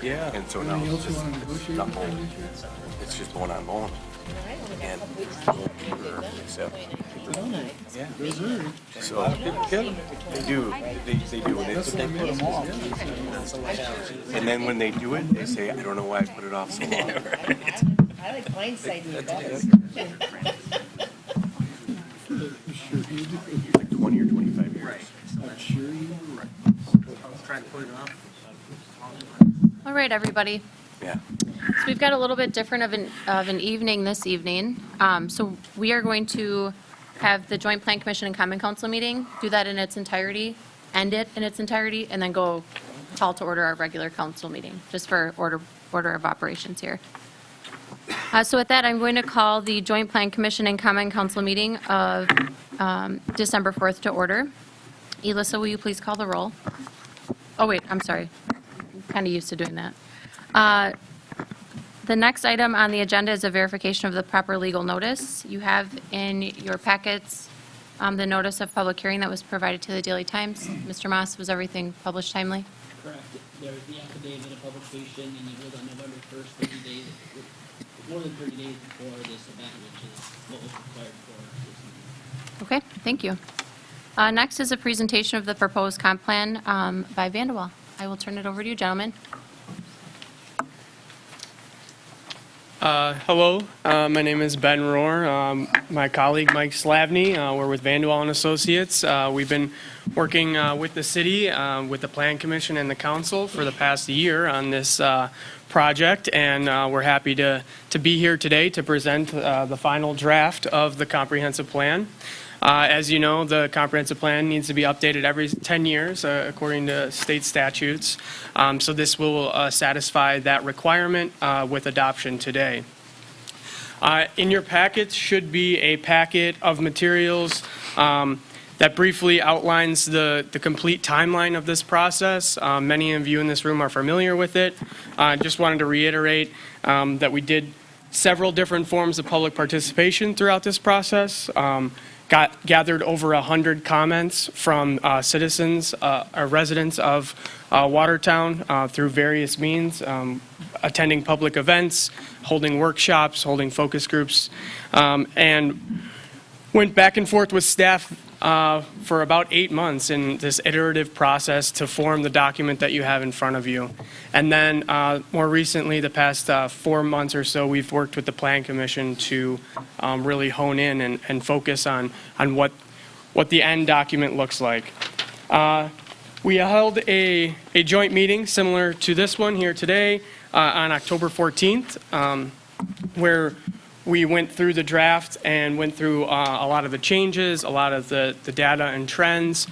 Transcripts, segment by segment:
Yeah. And so now it's just not bone. It's just bone on bone. And except Yeah. so they do. They do. And, That's what they put them off. and then when they do it, they say, I don't know why I put it off so long. I like hindsight the best. Like 20 or 25 years. I'm sure you were. Trying to put it off. All right, everybody. Yeah. So we've got a little bit different of an evening this evening. So we are going to have the Joint Plan Commission and Common Council meeting, do that in its entirety, end it in its entirety, and then go call to order our regular council meeting, just for order of operations here. So with that, I'm going to call the Joint Plan Commission and Common Council meeting of December 4th to order. Elissa, will you please call the roll? Oh, wait, I'm sorry. Kind of used to doing that. The next item on the agenda is a verification of the proper legal notice. You have in your packets the notice of public hearing that was provided to the Daily Times. Mr. Moss, was everything published timely? Correct. There was the affidavit of publication, and it was on November 1st, 30 days, more than 30 days before this event, which is what was required for this meeting. Okay, thank you. Next is a presentation of the proposed comp plan by Vanderwall. I will turn it over to you, gentlemen. Hello, my name is Ben Rohr. My colleague Mike Slavny, we're with Vanderwall and Associates. We've been working with the city, with the Plan Commission and the council for the past year on this project, and we're happy to be here today to present the final draft of the comprehensive plan. As you know, the comprehensive plan needs to be updated every 10 years according to state statutes. So this will satisfy that requirement with adoption today. In your packets should be a packet of materials that briefly outlines the complete timeline of this process. Many of you in this room are familiar with it. Just wanted to reiterate that we did several different forms of public participation throughout this process. Gathered over 100 comments from citizens or residents of Watertown through various means, attending public events, holding workshops, holding focus groups, and went back and forth with staff for about 8 months in this iterative process to form the document that you have in front of you. And then more recently, the past 4 months or so, we've worked with the Plan Commission to really hone in and focus on what the end document looks like. We held a joint meeting similar to this one here today on October 14th, where we went through the draft and went through a lot of the changes, a lot of the data and trends.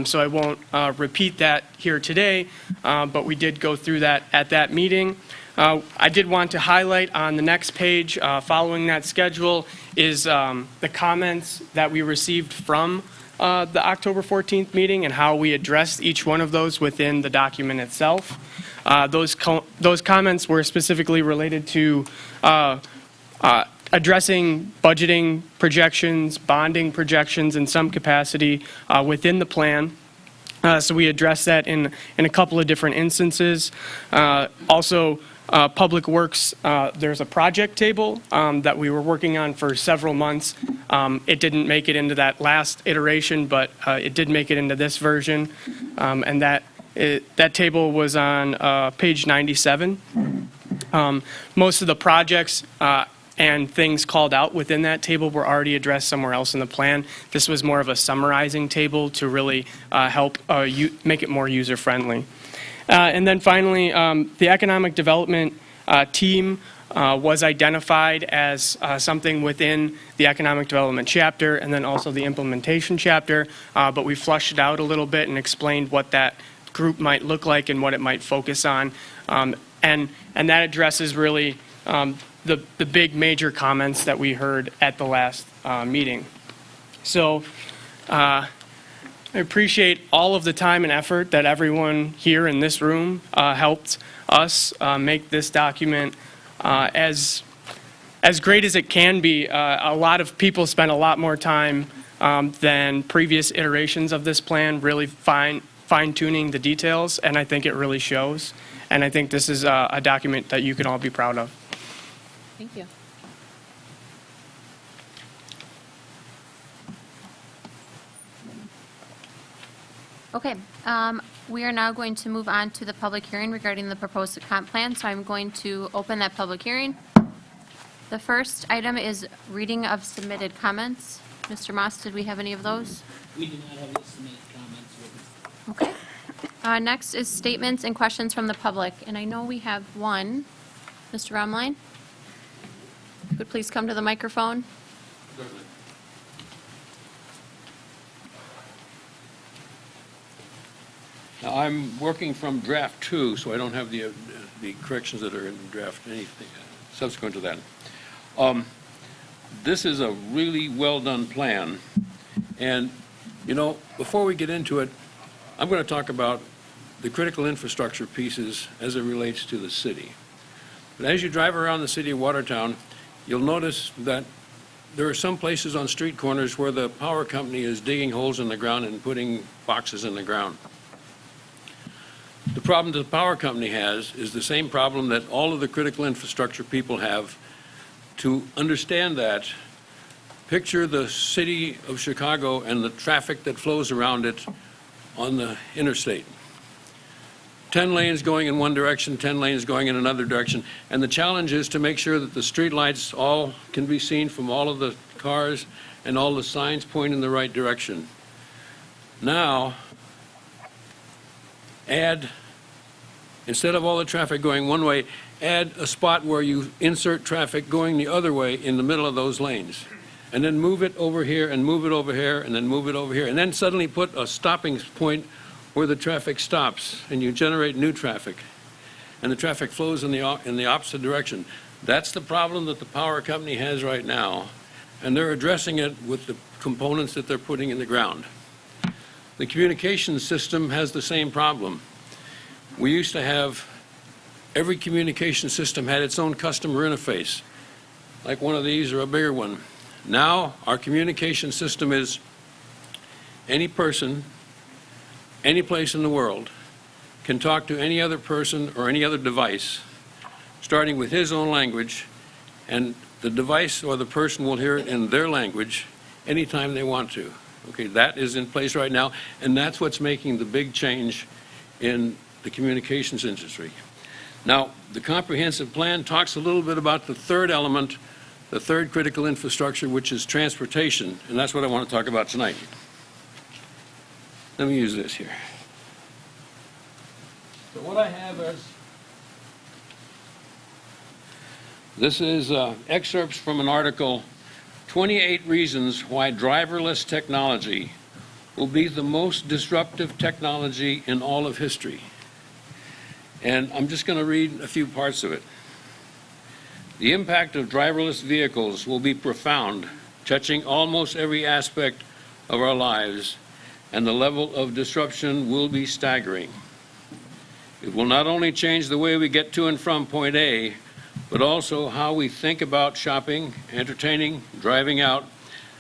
So I won't repeat that here today, but we did go through that at that meeting. I did want to highlight on the next page, following that schedule, is the comments that we received from the October 14th meeting and how we addressed each one of those within the document itself. Those comments were specifically related to addressing budgeting projections, bonding projections in some capacity within the plan. So we addressed that in a couple of different instances. Also, Public Works, there's a project table that we were working on for several months. It didn't make it into that last iteration, but it did make it into this version. And that table was on page 97. Most of the projects and things called out within that table were already addressed somewhere else in the plan. This was more of a summarizing table to really help make it more user-friendly. And then finally, the economic development team was identified as something within the economic development chapter and then also the implementation chapter, but we flushed it out a little bit and explained what that group might look like and what it might focus on. And that addresses really the big major comments that we heard at the last meeting. So I appreciate all of the time and effort that everyone here in this room helped us make this document as great as it can be. A lot of people spent a lot more time than previous iterations of this plan really fine-tuning the details, and I think it really shows. And I think this is a document that you can all be proud of. Thank you. Okay, we are now going to move on to the public hearing regarding the proposed comp plan, so I'm going to open that public hearing. The first item is reading of submitted comments. Mr. Moss, did we have any of those? We do not have any submitted comments written. Okay. Next is statements and questions from the public, and I know we have one. Mr. Romline? Could please come to the microphone? Now, I'm working from draft 2, so I don't have the corrections that are in draft anything subsequent to that. This is a really well-done plan, and, you know, before we get into it, I'm going to talk about the critical infrastructure pieces as it relates to the city. But as you drive around the city of Watertown, you'll notice that there are some places on street corners where the power company is digging holes in the ground and putting boxes in the ground. The problem that the power company has is the same problem that all of the critical infrastructure people have. To understand that, picture the city of Chicago and the traffic that flows around it on the interstate. 10 lanes going in one direction, 10 lanes going in another direction, and the challenge is to make sure that the street lights all can be seen from all of the cars and all the signs point in the right direction. Now, add, instead of all the traffic going one way, add a spot where you insert traffic going the other way in the middle of those lanes. And then move it over here and move it over here and then move it over here. And then suddenly put a stopping point where the traffic stops and you generate new traffic. And the traffic flows in the opposite direction. That's the problem that the power company has right now. And they're addressing it with the components that they're putting in the ground. The communications system has the same problem. We used to have, every communication system had its own customer interface, like one of these or a bigger one. Now, our communication system is any person, any place in the world, can talk to any other person or any other device, starting with his own language, and the device or the person will hear it in their language anytime they want to. Okay, that is in place right now, and that's what's making the big change in the communications industry. Now, the comprehensive plan talks a little bit about the third element, the third critical infrastructure, which is transportation, and that's what I want to talk about tonight. Let me use this here. So what I have is, this is excerpts from an article, 28 Reasons Why Driverless Technology Will Be the Most Disruptive Technology in All of History. And I'm just going to read a few parts of it. The impact of driverless vehicles will be profound, touching almost every aspect of our lives, and the level of disruption will be staggering. It will not only change the way we get to and from point A, but also how we think about shopping, entertaining, driving out,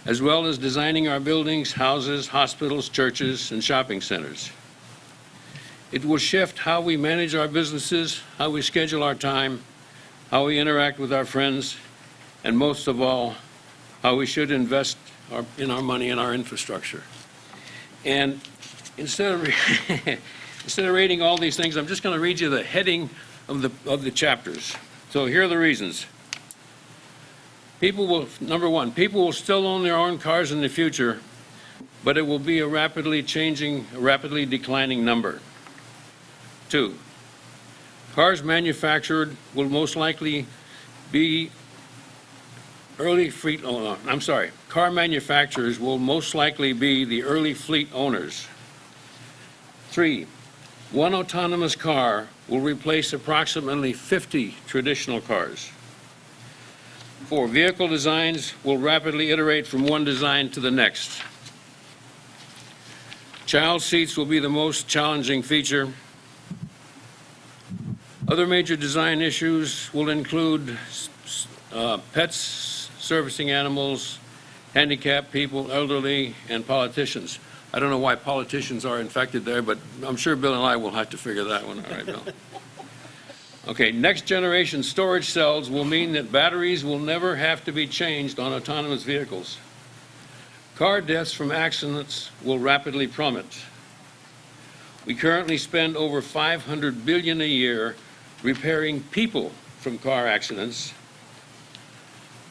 as well as designing our buildings, houses, hospitals, churches, and shopping centers. It will shift how we manage our businesses, how we schedule our time, how we interact with our friends, and most of all, how we should invest in our money and our infrastructure. And instead of reading all these things, I'm just going to read you the heading of the chapters. So here are the reasons. Number one, people will still own their own cars in the future, but it will be a rapidly declining number. 2, cars manufactured will most likely be car manufacturers will most likely be the early fleet owners. 3, one autonomous car will replace approximately 50 traditional cars. 4, vehicle designs will rapidly iterate from one design to the next. Child seats will be the most challenging feature. Other major design issues will include pets, servicing animals, handicapped people, elderly, and politicians. I don't know why politicians are infected there, but I'm sure Bill and I will have to figure that one out, right, Bill? Okay, next generation storage cells will mean that batteries will never have to be changed on autonomous vehicles. Car deaths from accidents will rapidly plummet. We currently spend over $500 billion a year repairing people from car accidents.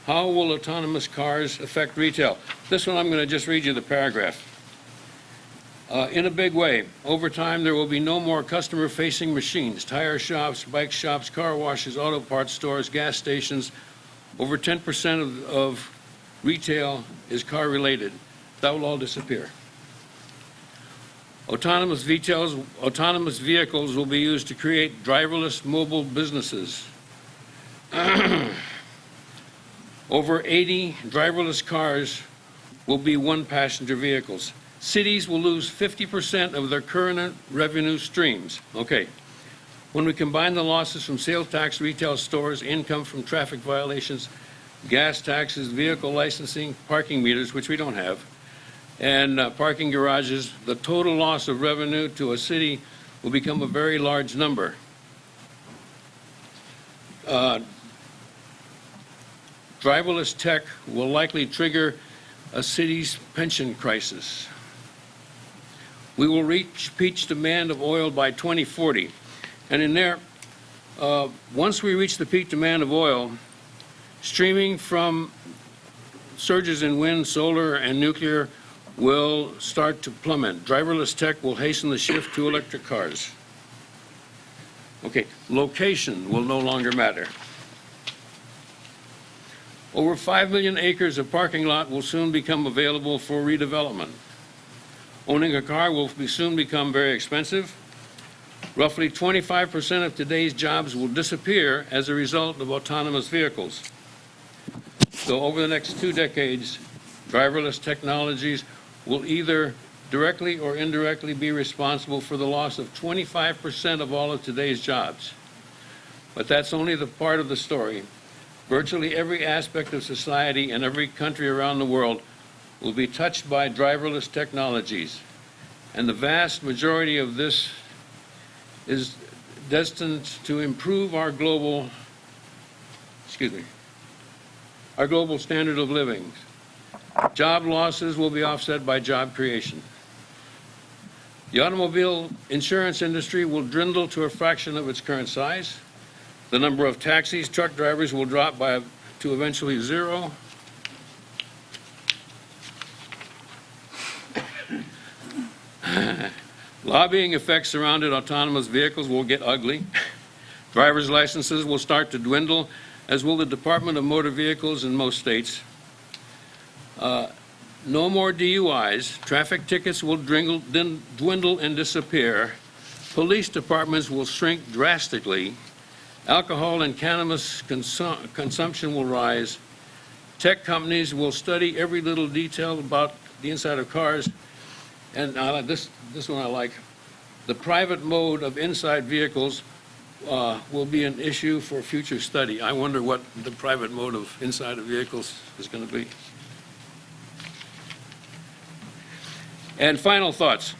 How will autonomous cars affect retail? This one, I'm going to just read you the paragraph. In a big way, over time, there will be no more customer-facing machines, tire shops, bike shops, car washes, auto parts stores, gas stations. Over 10% of retail is car-related. That will all disappear. Autonomous vehicles will be used to create driverless mobile businesses. Over 80 driverless cars will be one-passenger vehicles. Cities will lose 50% of their current revenue streams. Okay. When we combine the losses from sales tax, retail stores, income from traffic violations, gas taxes, vehicle licensing, parking meters, which we don't have, and parking garages, the total loss of revenue to a city will become a very large number. Driverless tech will likely trigger a city's pension crisis. We will reach peak demand of oil by 2040. And in there, once we reach the peak demand of oil, streaming from surges in wind, solar, and nuclear will start to plummet. Driverless tech will hasten the shift to electric cars. Okay, location will no longer matter. Over 5 million acres of parking lot will soon become available for redevelopment. Owning a car will soon become very expensive. Roughly 25% of today's jobs will disappear as a result of autonomous vehicles. So over the next 2 decades, driverless technologies will either directly or indirectly be responsible for the loss of 25% of all of today's jobs. But that's only the part of the story. Virtually every aspect of society and every country around the world will be touched by driverless technologies. And the vast majority of this is destined to improve our global standard of living. Job losses will be offset by job creation. The automobile insurance industry will dwindle to a fraction of its current size. The number of taxis, truck drivers will drop to eventually zero. Lobbying effects surrounding autonomous vehicles will get ugly. Driver's licenses will start to dwindle, as will the Department of Motor Vehicles in most states. No more DUIs. Traffic tickets will dwindle and disappear. Police departments will shrink drastically. Alcohol and cannabis consumption will rise. Tech companies will study every little detail about the inside of cars. And this one I like. The private mode of inside vehicles will be an issue for future study. I wonder what the private mode of inside of vehicles is going to be. And final thoughts.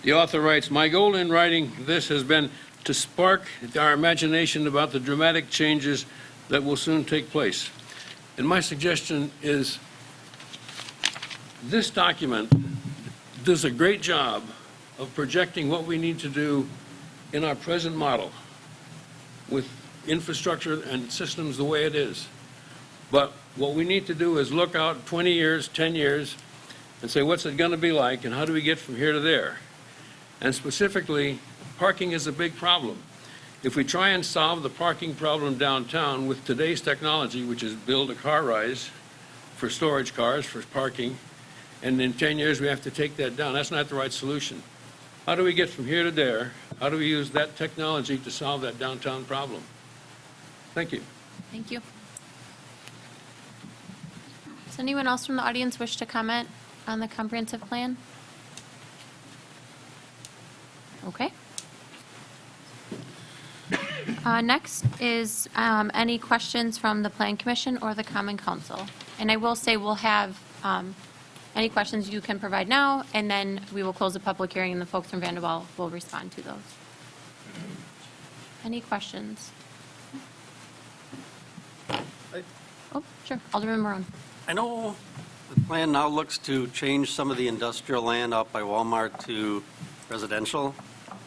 The author writes, "My goal in writing this has been to spark our imagination about the dramatic changes that will soon take place." And my suggestion is this document does a great job of projecting what we need to do in our present model with infrastructure and systems the way it is. But what we need to do is look out 20 years, 10 years, and say, what's it going to be like, and how do we get from here to there? And specifically, parking is a big problem. If we try and solve the parking problem downtown with today's technology, which is build a car rise for storage cars, for parking, and in 10 years we have to take that down, that's not the right solution. How do we get from here to there? How do we use that technology to solve that downtown problem? Thank you. Thank you. Does anyone else from the audience wish to comment on the comprehensive plan? Okay. Next is any questions from the Plan Commission or the Common Council. And I will say we'll have any questions you can provide now, and then we will close the public hearing, and the folks from Vanderbilt will respond to those. Any questions? Oh, sure. Alderman Marone. I know the plan now looks to change some of the industrial land out by Walmart to residential.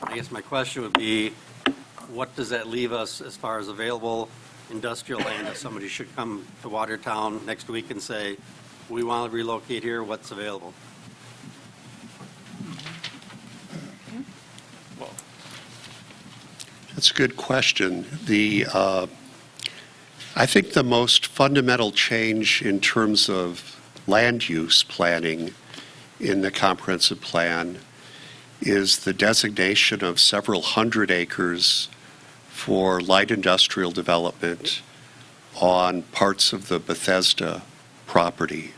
I guess my question would be, what does that leave us as far as available industrial land if somebody should come to Watertown next week and say, we want to relocate here, what's available? That's a good question. I think the most fundamental change in terms of land use planning in the comprehensive plan is the designation of several hundred acres for light industrial development on parts of the Bethesda property,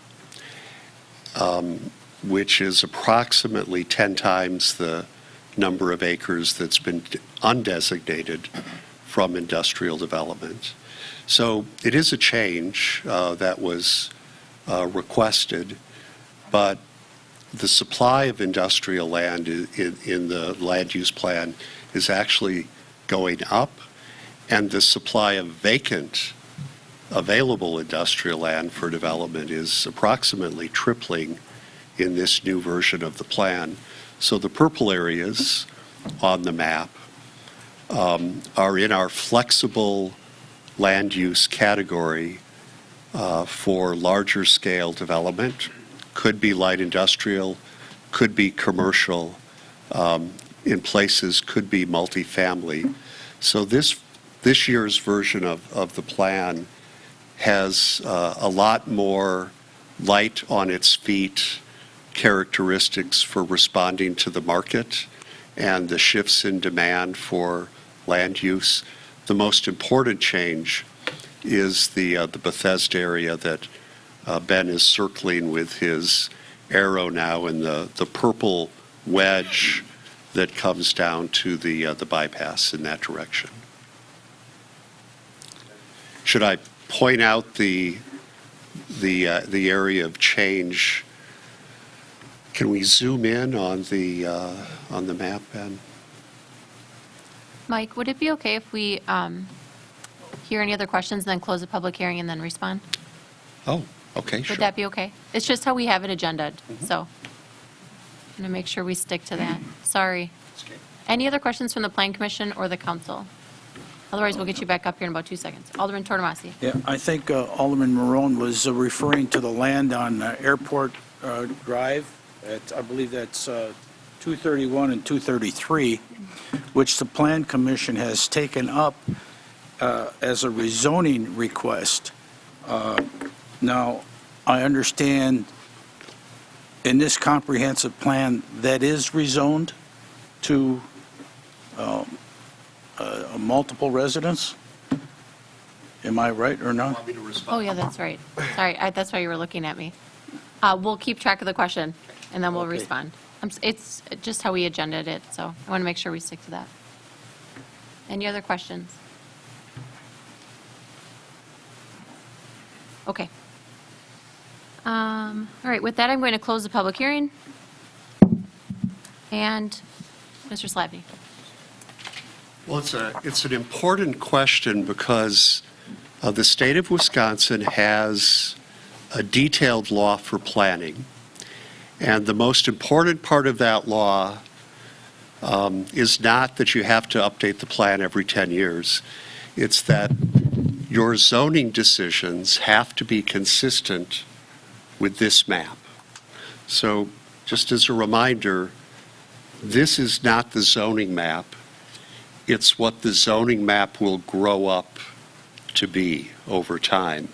which is approximately 10 times the number of acres that's been undesignated from industrial development. So it is a change that was requested, but the supply of industrial land in the land use plan is actually going up, and the supply of vacant available industrial land for development is approximately tripling in this new version of the plan. So the purple areas on the map are in our flexible land use category for larger scale development. Could be light industrial, could be commercial, in places could be multifamily. So this year's version of the plan has a lot more light on its feet characteristics for responding to the market and the shifts in demand for land use. The most important change is the Bethesda area that Ben is circling with his arrow now, and the purple wedge that comes down to the bypass in that direction. Should I point out the area of change? Can we zoom in on the map, Ben? Mike, would it be okay if we hear any other questions and then close the public hearing and then respond? Oh, okay, sure. Would that be okay? It's just how we have it agenda'd, so I'm going to make sure we stick to that. Sorry. Any other questions from the Plan Commission or the council? Otherwise, we'll get you back up here in about 2 seconds. Alderman Tortomasi. Yeah, I think Alderman Marone was referring to the land on Airport Drive. I believe that's 231 and 233, which the Plan Commission has taken up as a rezoning request. Now, I understand in this comprehensive plan that is rezoned to multiple residents? Am I right or not? Want me to respond? Oh, yeah, that's right. Sorry, that's why you were looking at me. We'll keep track of the question, and then we'll Okay. respond. It's just how we agenda'd it, so I want to make sure we stick to that. Any other questions? Okay. All right, with that, I'm going to close the public hearing. And Mr. Slavny. Well, it's an important question because the state of Wisconsin has a detailed law for planning. And the most important part of that law is not that you have to update the plan every 10 years. It's that your zoning decisions have to be consistent with this map. So just as a reminder, this is not the zoning map. It's what the zoning map will grow up to be over time.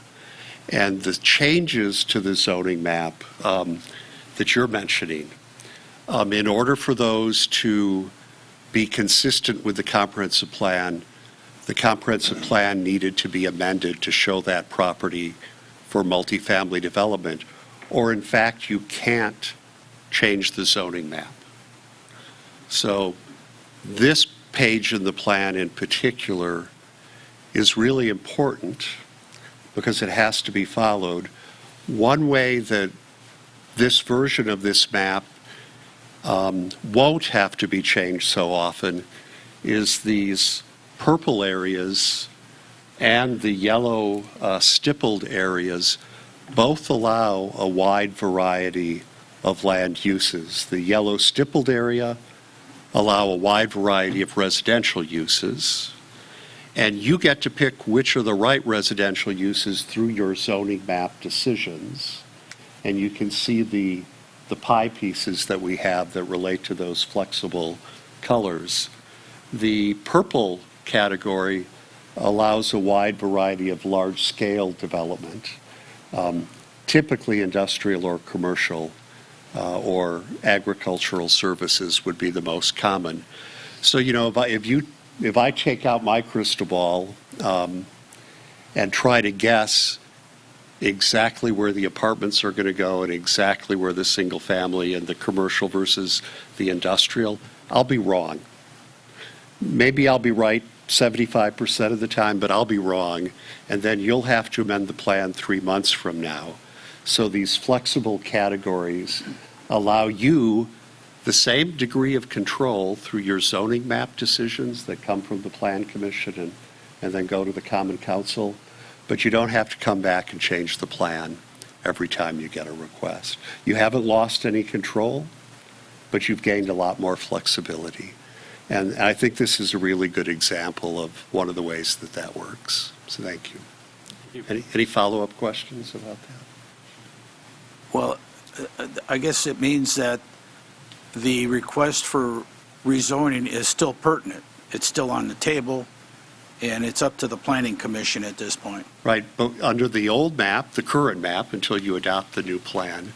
And the changes to the zoning map that you're mentioning, in order for those to be consistent with the comprehensive plan needed to be amended to show that property for multifamily development, or in fact, you can't change the zoning map. So this page in the plan in particular is really important because it has to be followed. One way that this version of this map won't have to be changed so often is these purple areas and the yellow stippled areas both allow a wide variety of land uses. The yellow stippled area allow a wide variety of residential uses, and you get to pick which are the right residential uses through your zoning map decisions. And you can see the pie pieces that we have that relate to those flexible colors. The purple category allows a wide variety of large-scale development, typically industrial or commercial or agricultural services would be the most common. So, if I take out my crystal ball and try to guess exactly where the apartments are going to go and exactly where the single family and the commercial versus the industrial, I'll be wrong. Maybe I'll be right 75% of the time, but I'll be wrong. And then you'll have to amend the plan 3 months from now. So these flexible categories allow you the same degree of control through your zoning map decisions that come from the Plan Commission and then go to the Common Council, but you don't have to come back and change the plan every time you get a request. You haven't lost any control, but you've gained a lot more flexibility. And I think this is a really good example of one of the ways that that works. So thank you. Any follow-up questions about that? Well, I guess it means that the request for rezoning is still pertinent. It's still on the table, and it's up to the Planning Commission at this point. Right, but under the old map, the current map, until you adopt the new plan,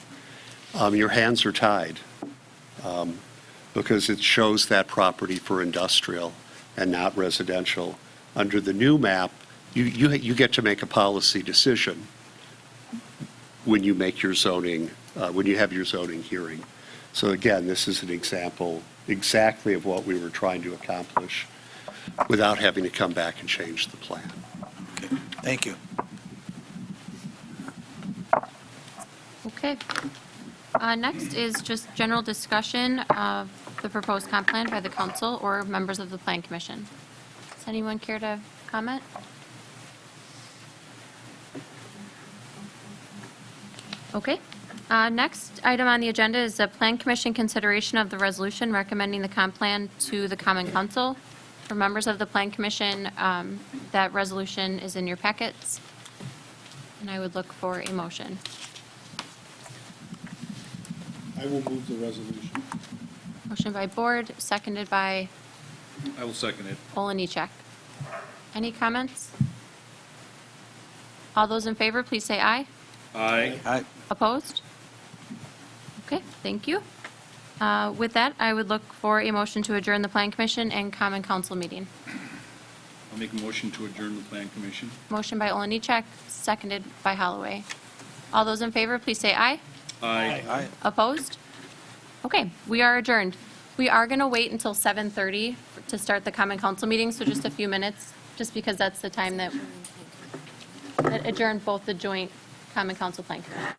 your hands are tied because it shows that property for industrial and not residential. Under the new map, you get to make a policy decision when you make your zoning, when you have your zoning hearing. So again, this is an example exactly of what we were trying to accomplish without having to come back and change the plan. Okay, thank you. Okay. Next is just general discussion of the proposed comp plan by the council or members of the Plan Commission. Does anyone care to comment? Okay. Next item on the agenda is the Plan Commission consideration of the resolution recommending the comp plan to the Common Council. For members of the Plan Commission, that resolution is in your packets, and I would look for a motion. I will move the resolution. Motion by Board, seconded by I will second it. Olenichek. Any comments? All those in favor, please say aye. Aye. Opposed? Okay, thank you. With that, I would look for a motion to adjourn the Plan Commission and Common Council meeting. I'll make a motion to adjourn the Plan Commission. Motion by Olenichek, seconded by Holloway. All those in favor, please say aye. Aye. Aye. Opposed? Okay, we are adjourned. We are going to wait until 7:30 to start the Common Council meeting, so just a few minutes, just because that's the time that adjourned both the joint Common Council Plan Commission.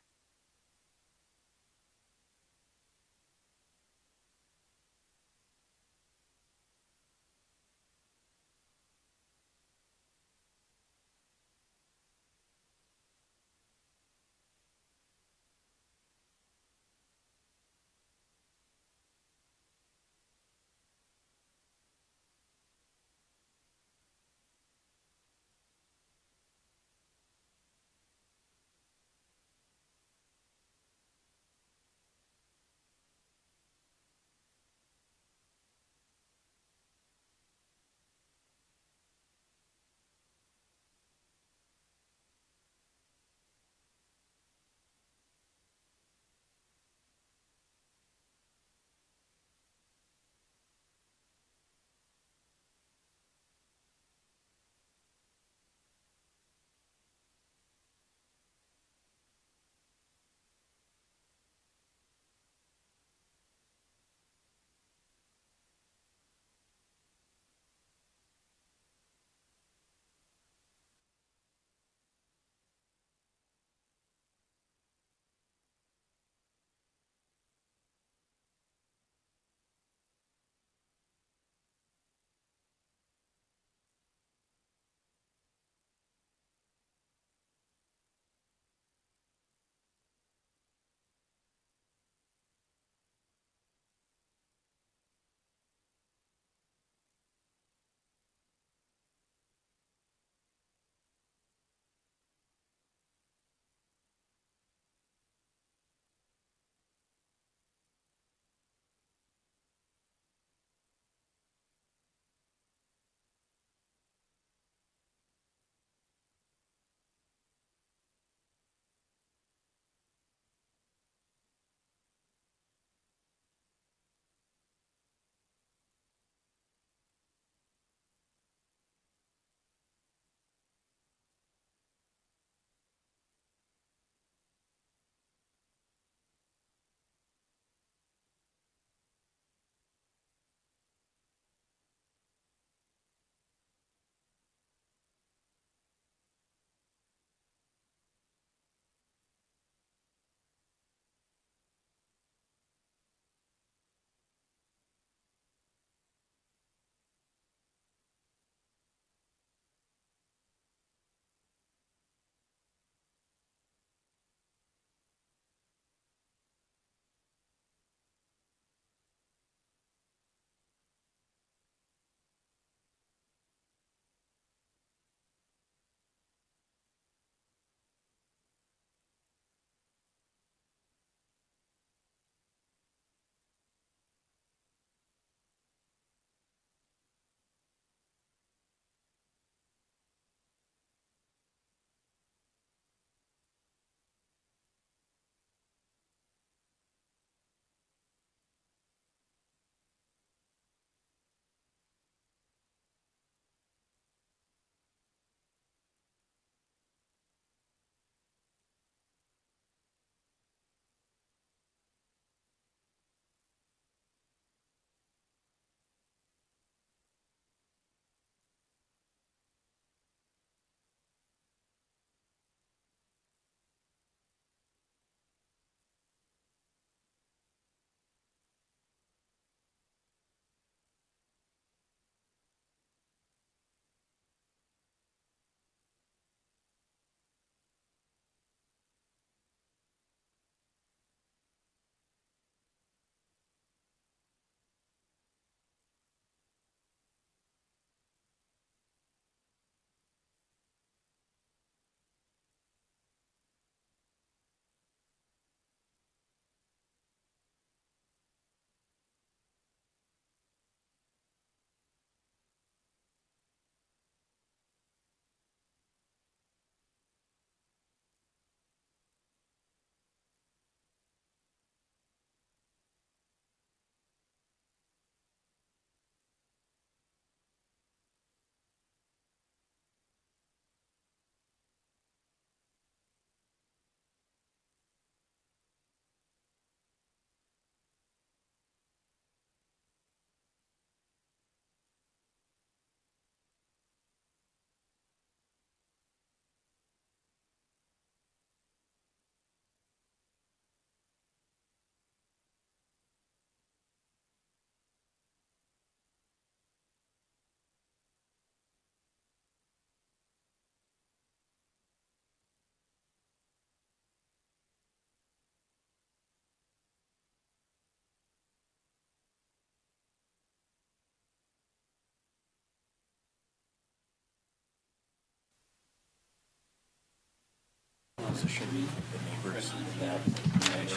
position the neighbors in that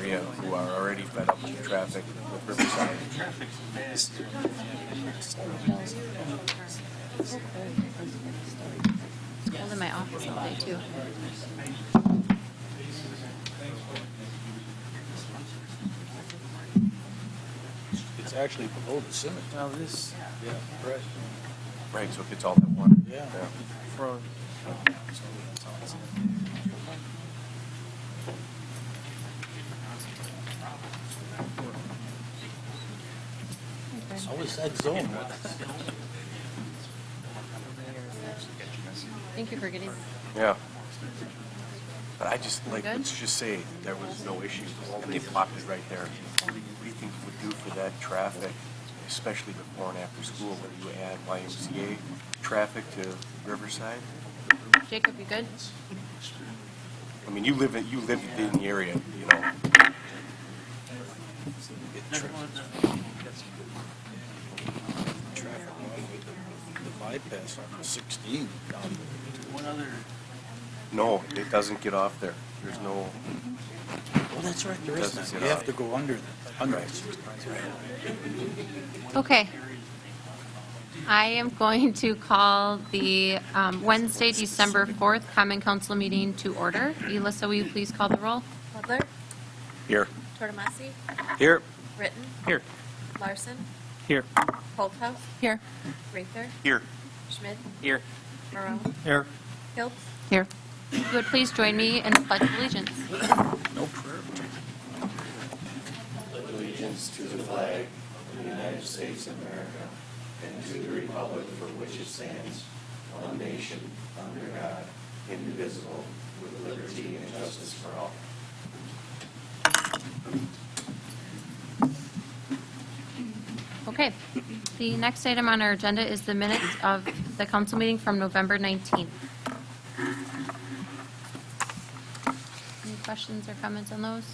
area who are already fed up with traffic with Riverside. It's cold in my office all day, too. It's actually below the cemetery. Now this, Yeah, right. right, so it gets all that water. Yeah. How was that zone? Thank you for getting, Yeah. But I just, like, Good? let's just say there was no issue, and they plopped it right there. What do you think it would do for that traffic, especially before and after school, when you add YMCA traffic to Riverside? Jacob, you good? I mean, you live in the area, you know. The bypass on 16 down. No, it doesn't get off there. There's no, Oh, that's right, there is Doesn't none. get You have off. to go under it. Okay. I am going to call the Wednesday, December 4th Common Council meeting to order. Elissa, will you please call the roll? Butler, here. Tortomasi, Here. Britton, Here. Larson, Here. Holthouse, Here. Rather, Here. Schmidt, Here. Marone, Here. Hiltz, Here. If you would please join me in the Pledge of Allegiance. No prayer. Okay. The next item on our agenda is the minutes of the council meeting from November 19th. Any questions or comments on those?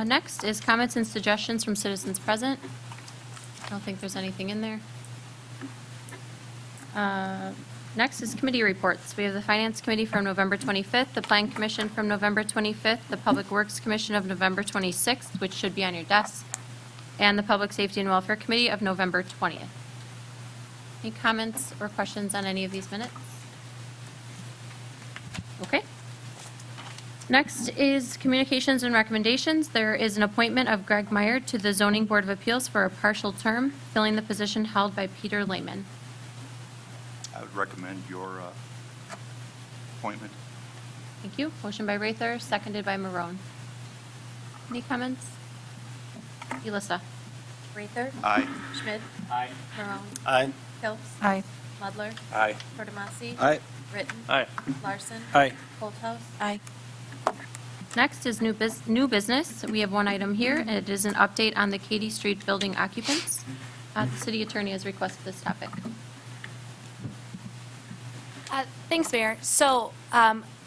Next is comments and suggestions from citizens present. I don't think there's anything in there. Next is committee reports. We have the Finance Committee from November 25th, the Plan Commission from November 25th, the Public Works Commission of November 26th, which should be on your desk, and the Public Safety and Welfare Committee of November 20th. Any comments or questions on any of these minutes? Okay. Next is communications and recommendations. There is an appointment of Greg Meyer to the Zoning Board of Appeals for a partial term, filling the position held by Peter Lehman. I would recommend your appointment. Thank you. Motion by Rather, seconded by Marone. Any comments? Elissa? Rather, Aye. Schmidt, Aye. Marone, Aye. Hiltz, Aye. Ludler, Aye. Tortomasi, Aye. Britton, Aye. Larson, Aye. Holthouse, Aye. Next is new business. We have one item here, and it is an update on the Katy Street building occupants. The city attorney has requested this topic. Thanks, Mayor. So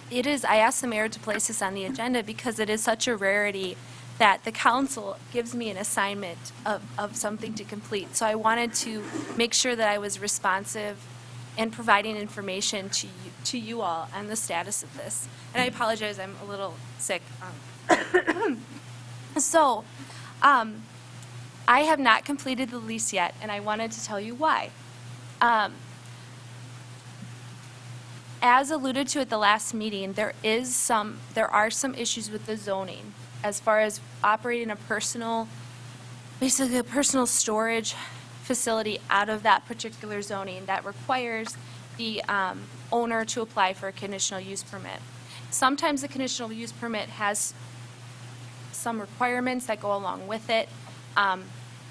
it is, I asked the mayor to place this on the agenda because it is such a rarity that the council gives me an assignment of something to complete. So I wanted to make sure that I was responsive and providing information to you all on the status of this. And I apologize, I'm a little sick. So I have not completed the lease yet, and I wanted to tell you why. As alluded to at the last meeting, there are some issues with the zoning as far as operating basically a personal storage facility out of that particular zoning that requires the owner to apply for a conditional use permit. Sometimes the conditional use permit has some requirements that go along with it,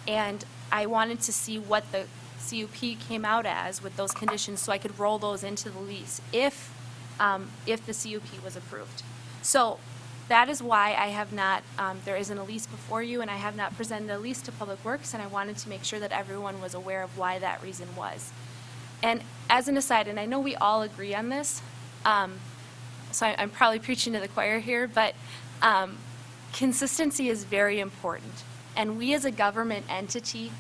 and I wanted to see what the CUP came out as with those conditions so I could roll those into the lease if the CUP was approved. So that is why I have not, there isn't a lease before you, and I have not presented a lease to Public Works, and I wanted to make sure that everyone was aware of why that reason was. And as an aside, and I know we all agree on this, so I'm probably preaching to the choir here, but consistency is very important. And we as a government entity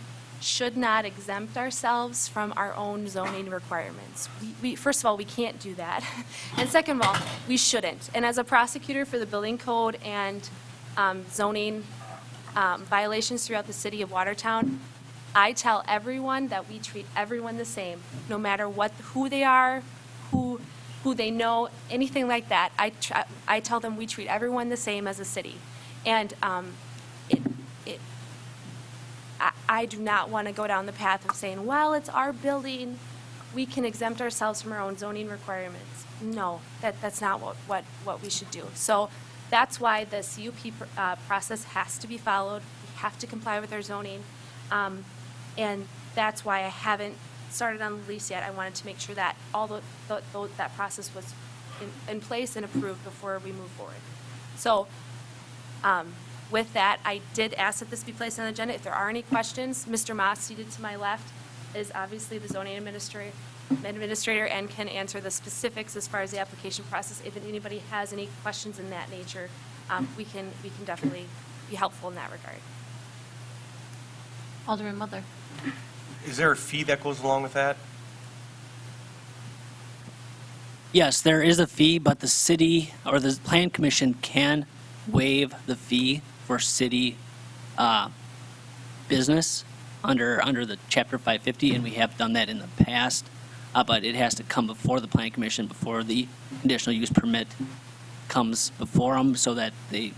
should not exempt ourselves from our own zoning requirements. We first of all, we can't do that. And second of all, we shouldn't. And as a prosecutor for the building code and zoning violations throughout the city of Watertown, I tell everyone that we treat everyone the same, no matter who they are, who they know, anything like that. I tell them we treat everyone the same as a city. And I do not want to go down the path of saying, well, it's our building, we can exempt ourselves from our own zoning requirements. No, that's not what we should do. So that's why the CUP process has to be followed. We have to comply with our zoning. And that's why I haven't started on the lease yet. I wanted to make sure that that process was in place and approved before we move forward. So with that, I did ask that this be placed on the agenda. If there are any questions, Mr. Moss, seated to my left, is obviously the zoning administrator and can answer the specifics as far as the application process. If anybody has any questions in that nature, we can definitely be helpful in that regard. Alderman Mother. Is there a fee that goes along with that? Yes, there is a fee, but the city or the plan commission can waive the fee for city business under the Chapter 550, and we have done that in the past. But it has to come before the plan commission, before the conditional use permit comes before them, so that the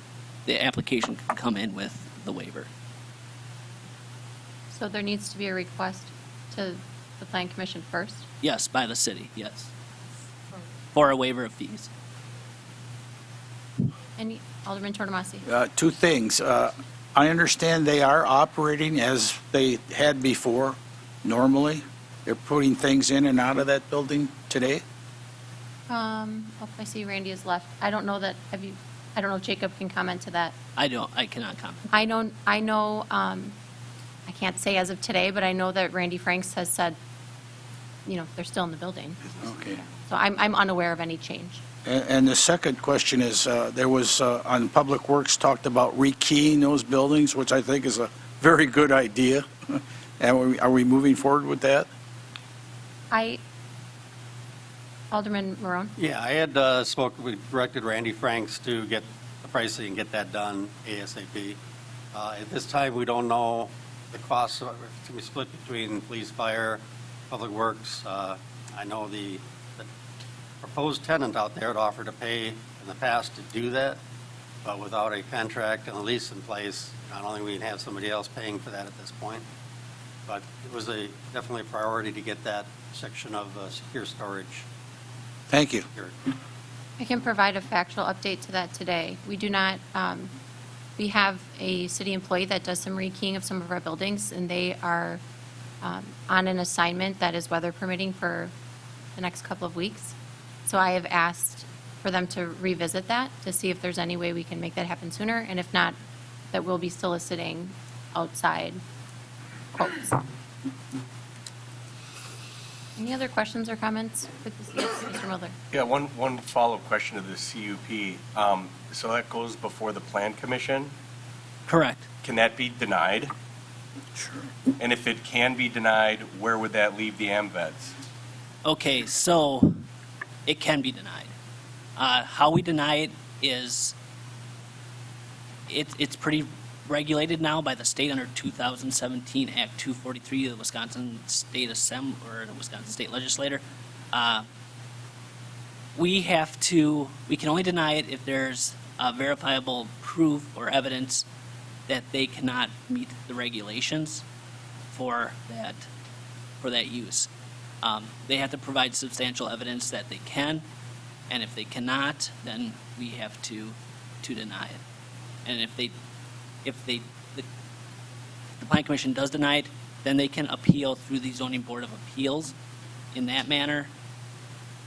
application can come in with the waiver. So there needs to be a request to the Plan Commission first? Yes, by the city, yes. For a waiver of fees. Any, Alderman Tortomasi? Two things. I understand they are operating as they had before, normally. They're putting things in and out of that building today? Oh, I see Randy is left. I don't know that, I don't know if Jacob can comment to that. I cannot comment. I know, I can't say as of today, but I know that Randy Franks has said, they're still in the building. Okay. So I'm unaware of any change. And the second question is, there was, on Public Works, talked about rekeying those buildings, which I think is a very good idea. And are we moving forward with that? Alderman Marone? Yeah, I had directed Randy Franks to get the pricing and get that done ASAP. At this time, we don't know the costs. It's going to be split between police, fire, public works. I know the proposed tenant out there had offered to pay in the past to do that, but without a contract and a lease in place, I don't think we can have somebody else paying for that at this point. But it was definitely a priority to get that section of secure storage. Thank you. I can provide a factual update to that today. We do not, we have a city employee that does some rekeying of some of our buildings, and they are on an assignment that is weather permitting for the next couple of weeks. So I have asked for them to revisit that to see if there's any way we can make that happen sooner, and if not, that we'll be soliciting outside quotes. Any other questions or comments with this? Yes, Mr. Mulder. Yeah, one follow-up question to the CUP. So that goes before the Plan Commission. Correct. Can that be denied? Sure. And if it can be denied, where would that leave the AMVETs? Okay, so it can be denied. How we deny it is, it's pretty regulated now by the state under 2017 Act 243 of the Wisconsin State Assembly, or the Wisconsin State Legislature. We can only deny it if there's verifiable proof or evidence that they cannot meet the regulations for that use. They have to provide substantial evidence that they can, and if they cannot, then we have to deny it. And if the Plan Commission does deny it, then they can appeal through the Zoning Board of Appeals in that manner.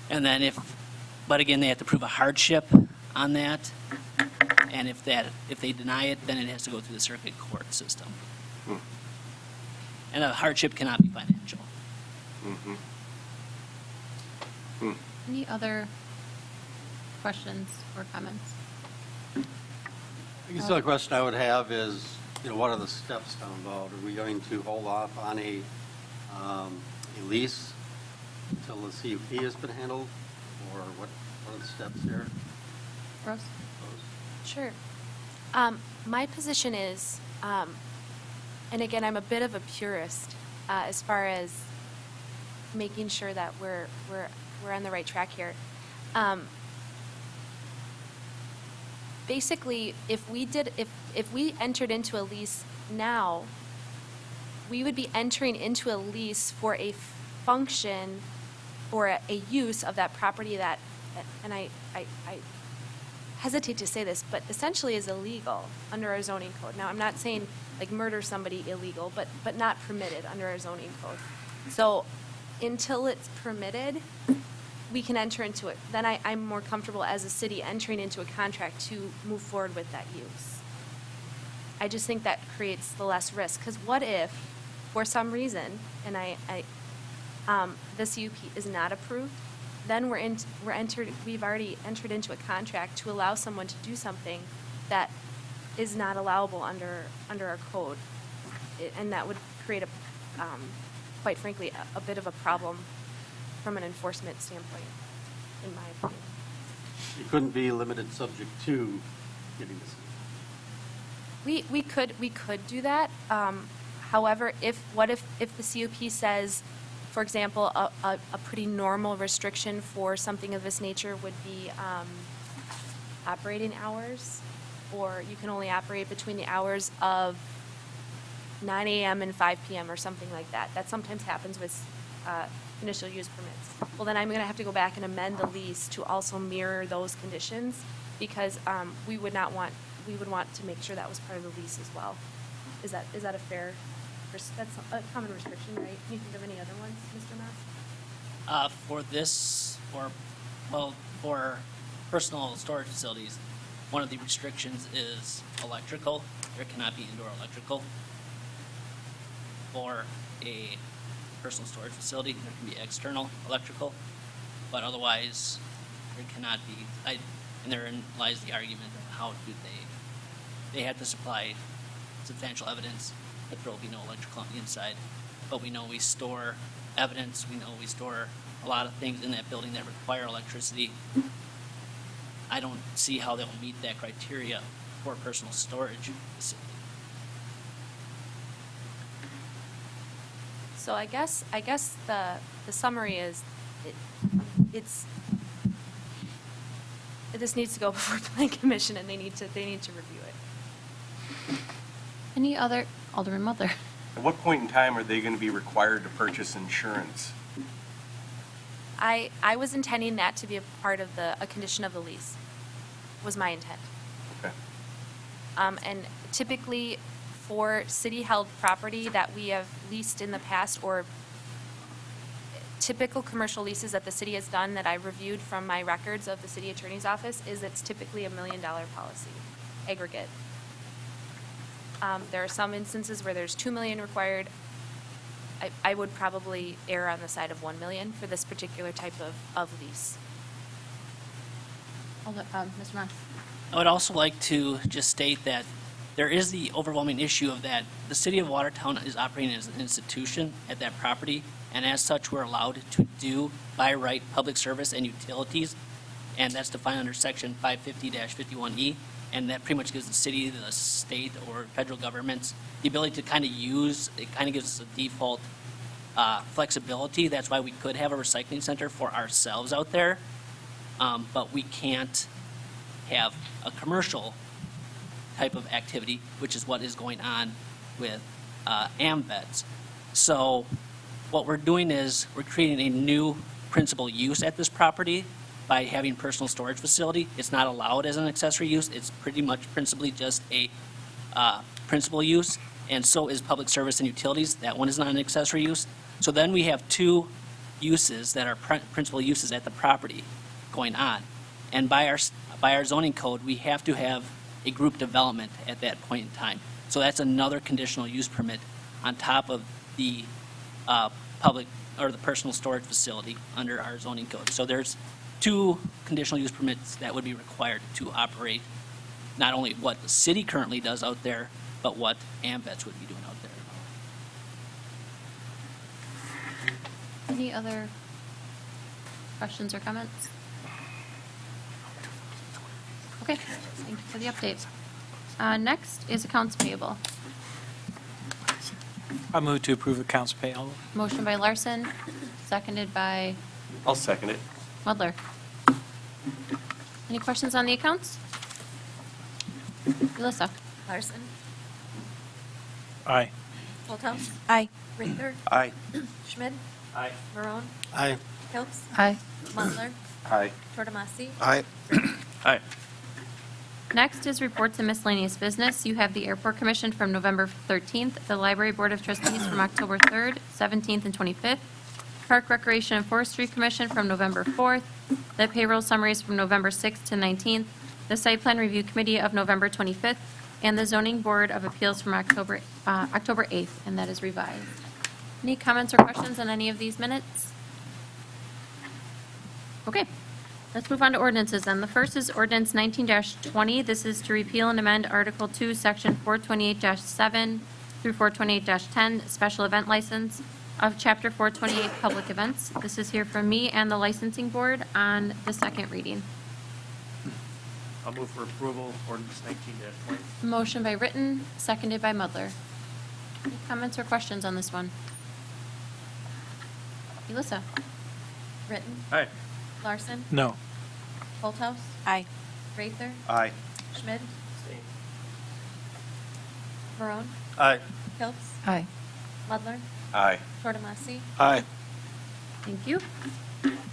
And then but again, they have to prove a hardship on that. And if they deny it, then it has to go through the circuit court system. And a hardship cannot be financial. Any other questions or comments? I guess the other question I would have is what are the steps now involved? Are we going to hold off on a lease until the CUP has been handled? Or what are the steps here? Rose? Sure. My position is, and again, I'm a bit of a purist as far as making sure that we're on the right track here. Basically, if we entered into a lease now, we would be entering into a lease for a function or a use of that property that, and I hesitate to say this, but essentially is illegal under our zoning code. Now, I'm not saying like murder somebody illegal, but not permitted under our zoning code. So until it's permitted, we can enter into it. Then I'm more comfortable as a city entering into a contract to move forward with that use. I just think that creates the less risk. Because what if, for some reason, and the CUP is not approved, then we've already entered into a contract to allow someone to do something that is not allowable under our code. And that would create quite frankly, a bit of a problem from an enforcement standpoint, in my opinion. It couldn't be limited subject to getting this. We could do that. However, if the CUP says, for example, a pretty normal restriction for something of this nature would be operating hours, or you can only operate between the hours of 9 a.m. and 5 p.m. or something like that. That sometimes happens with initial use permits. Well, then I'm going to have to go back and amend the lease to also mirror those conditions, because we would want to make sure that was part of the lease as well. Is that a fair? That's a common restriction, right? Can you think of any other ones, Mr. Mass? For personal storage facilities, one of the restrictions is electrical. There cannot be indoor electrical. For a personal storage facility, there can be external electrical, but otherwise, there cannot be, and therein lies the argument of how do they have to supply substantial evidence that there will be no electrical on the inside. But we know we store evidence, we know we store a lot of things in that building that require electricity. I don't see how they'll meet that criteria for a personal storage facility. So I guess the summary is, this needs to go before Plan Commission, and they need to review it. Any other, Alderman Mother? At what point in time are they going to be required to purchase insurance? I was intending that to be a part of a condition of the lease, was my intent. Okay. And typically, for city-held property that we have leased in the past, or typical commercial leases that the city has done that I've reviewed from my records of the city attorney's office, is it's typically $1 million policy, aggregate. There are some instances where there's $2 million required. I would probably err on the side of $1 million for this particular type of lease. Mr. Mass? I would also like to just state that there is the overwhelming issue of that the city of Watertown is operating as an institution at that property, and as such, we're allowed to do by right public service and utilities, and that's defined under section 550-51E, and that pretty much gives the city, the state, or federal governments the ability to kind of gives us a default flexibility. That's why we could have a recycling center for ourselves out there, but we can't have a commercial type of activity, which is what is going on with AMVETs. So what we're doing is we're creating a new principal use at this property by having personal storage facility. It's not allowed as an accessory use. It's pretty much principally just a principal use, and so is public service and utilities. That one is not an accessory use. So then we have two uses that are principal uses at the property going on. And by our zoning code, we have to have a group development at that point in time. So that's another conditional use permit on top of the public or the personal storage facility under our zoning code. So there's two conditional use permits that would be required to operate not only what the city currently does out there, but what AMVets would be doing out there. Any other questions or comments? Okay, thank you for the update. Next is accounts payable. I move to approve accounts payable. Motion by Larson, seconded by I'll second it. Mudler. Any questions on the accounts? Alyssa? Larson, Aye. Holthouse, Aye. Rather, Aye. Schmidt, Aye. Marone, Aye. Pilks, Aye. Mutler, Aye. Tortomasi, Aye. Aye. Next is reports and miscellaneous business. You have the Airport Commission from November 13th, the Library Board of Trustees from October 3rd, 17th, and 25th, Park Recreation and Forestry Commission from November 4th, the payroll summaries from November 6th to 19th, the Site Plan Review Committee of November 25th, and the Zoning Board of Appeals from October 8th, and that is revised. Any comments or questions on any of these minutes? Okay. Let's move on to ordinances then. The first is ordinance 19-20. This is to repeal and amend Article 2, Section 428-7 through 428-10, special event license of Chapter 428, public events. This is here from me and the licensing board on the second reading. I'll move for approval, ordinance 19-20. Motion by Written, seconded by Mudler. Any comments or questions on this one? Elissa? Ritten, Aye. Larson, No. Holthouse, Aye. Rather, Aye. Schmidt, Marone, Aye. Pilks, Aye. Mudler, Aye. Tortomasi, Aye. Thank you.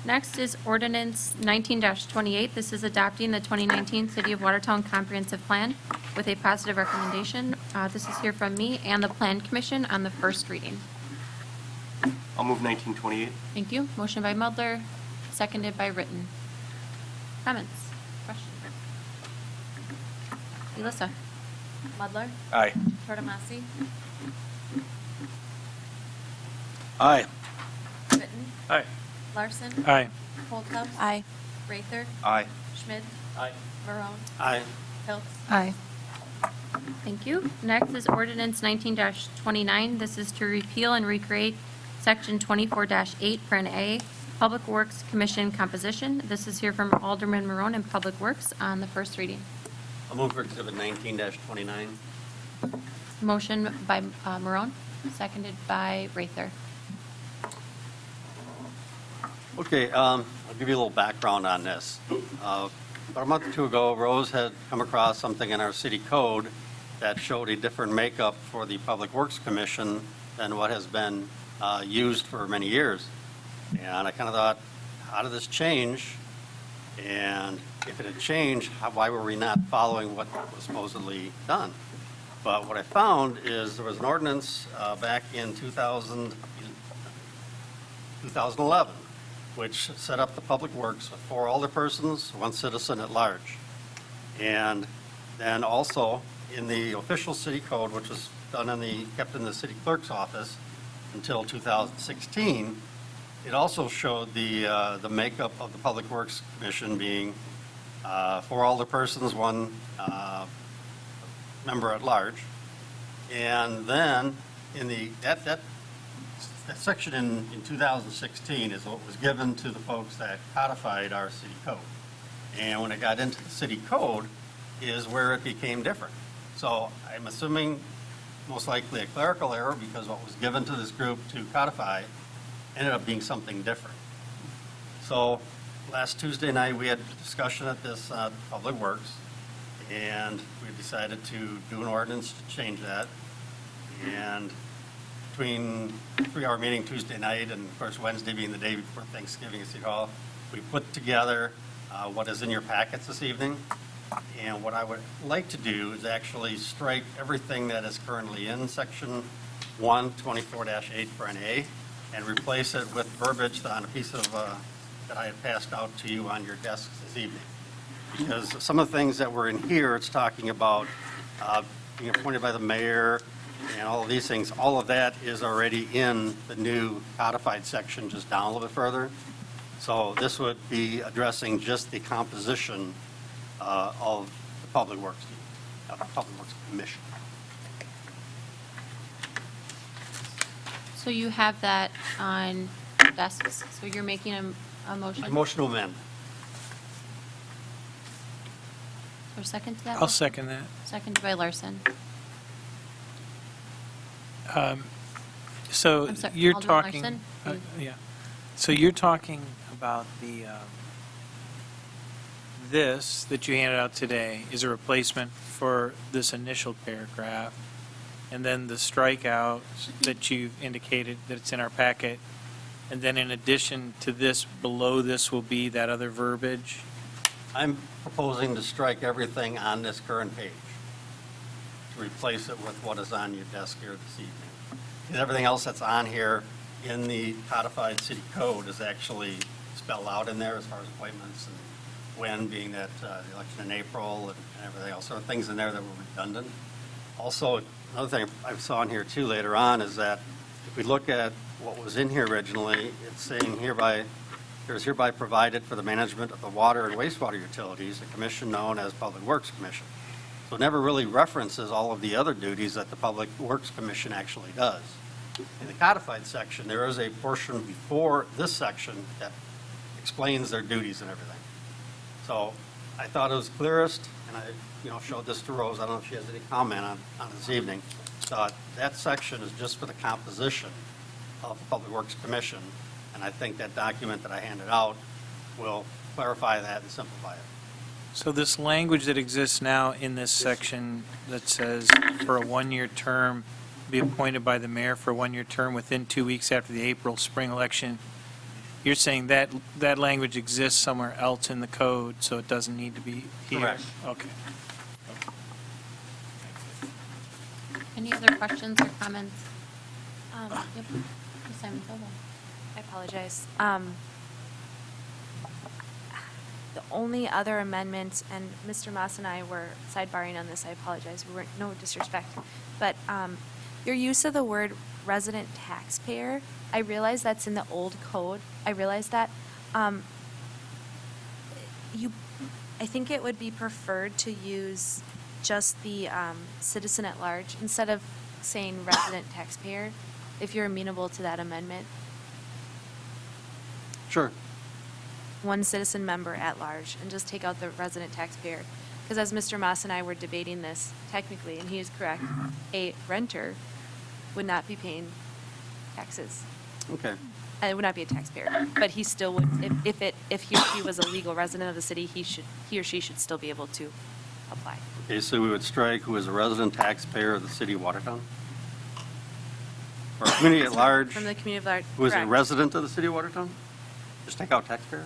Next is ordinance 19-28. This is adopting the 2019 City of Watertown Comprehensive Plan with a positive recommendation. This is here from me and the Plan Commission on the first reading. I'll move 1928. Thank you. Motion by Mudler, seconded by Written. Comments? Questions? Elissa? Mudler, Aye. Tortomasi, Aye. Ritten, Aye. Larson, Aye. Holthouse, Aye. Rather, Aye. Schmidt, Aye. Marone, Aye. Pilks, Aye. Thank you. Next is ordinance 19-29. This is to repeal and recreate section 24-8 for an A, Public Works Commission composition. This is here from Alderman Marone and Public Works on the first reading. I'll move for exhibit 19-29. Motion by Marone, seconded by Rather. Okay, I'll give you a little background on this. About a month or two ago, Rose had come across something in our city code that showed a different makeup for the Public Works Commission than what has been used for many years. And I kind of thought, how did this change? And if it had changed, why were we not following what was supposedly done? But what I found is there was an ordinance back in 2011, which set up the Public Works with 4 alderpersons, 1 citizen at large. And then also in the official city code, which was kept in the city clerk's office until 2016, it also showed the makeup of the Public Works Commission being 4 alderpersons, 1 member at large. And then in that section in 2016 is what was given to the folks that codified our city code. And when it got into the city code is where it became different. So I'm assuming most likely a clerical error, because what was given to this group to codify ended up being something different. So last Tuesday night, we had a discussion at this Public Works, and we decided to do an ordinance to change that. And between a 3-hour meeting Tuesday night and, of course, Wednesday being the day before Thanksgiving at City Hall, we put together what is in your packets this evening. And what I would like to do is actually strike everything that is currently in Section 1, 24-8 for an A, and replace it with verbiage on a piece of, that I had passed out to you on your desks this evening. Because some of the things that were in here, it's talking about being appointed by the mayor and all of these things, all of that is already in the new codified section, just down a little bit further. So this would be addressing just the composition of the Public Works Commission. So you have that on desks, so you're making a motion? I motion to amend. Or second to that? I'll motion? second that. Seconded by Larson. So I'm sorry, you're Alderman talking, Larson? yeah. So you're talking about this that you handed out today is a replacement for this initial paragraph, and then the strikeout that you've indicated that it's in our packet, and then in addition to this, below this will be that other verbiage? I'm proposing to strike everything on this current page, to replace it with what is on your desk here this evening. And everything else that's on here in the codified city code is actually spelled out in there as far as appointments and when, being that the election in April and everything else. There are things in there that were redundant. Also, another thing I saw in here too later on is that if we look at what was in here originally, it's saying hereby, there is hereby provided for the management of the water and wastewater utilities, a commission known as Public Works Commission. So it never really references all of the other duties that the Public Works Commission actually does. In the codified section, there is a portion before this section that explains their duties and everything. So I thought it was clearest, and I, showed this to Rose. I don't know if she has any comment on this evening. That section is just for the composition of the Public Works Commission, and I think that document that I handed out will clarify that and simplify it. So this language that exists now in this section that says for a one-year term, be appointed by the mayor for a one-year term within 2 weeks after the April spring election, you're saying that that language exists somewhere else in the code, so it doesn't need to be here? Correct. Okay. Any other questions or comments? Yep. Ms. Simon Silva. I apologize. The only other amendment, and Mr. Moss and I were sidebarring on this, I apologize, we weren't, no disrespect, but your use of the word resident taxpayer, I realize that's in the old code, I realize that. I think it would be preferred to use just the citizen at large, instead of saying resident taxpayer, if you're amenable to that amendment. Sure. One citizen member at large, and just take out the resident taxpayer. Because as Mr. Moss and I were debating this, technically, and he is correct, a renter would not be paying taxes. Okay. It would not be a taxpayer, but he still would, if he or she was a legal resident of the city, he or she should still be able to apply. Okay, so we would strike who is a resident taxpayer of the city of Watertown? Or community at large, From the community of large. who is a correct. resident of the city of Watertown? Just take out taxpayer?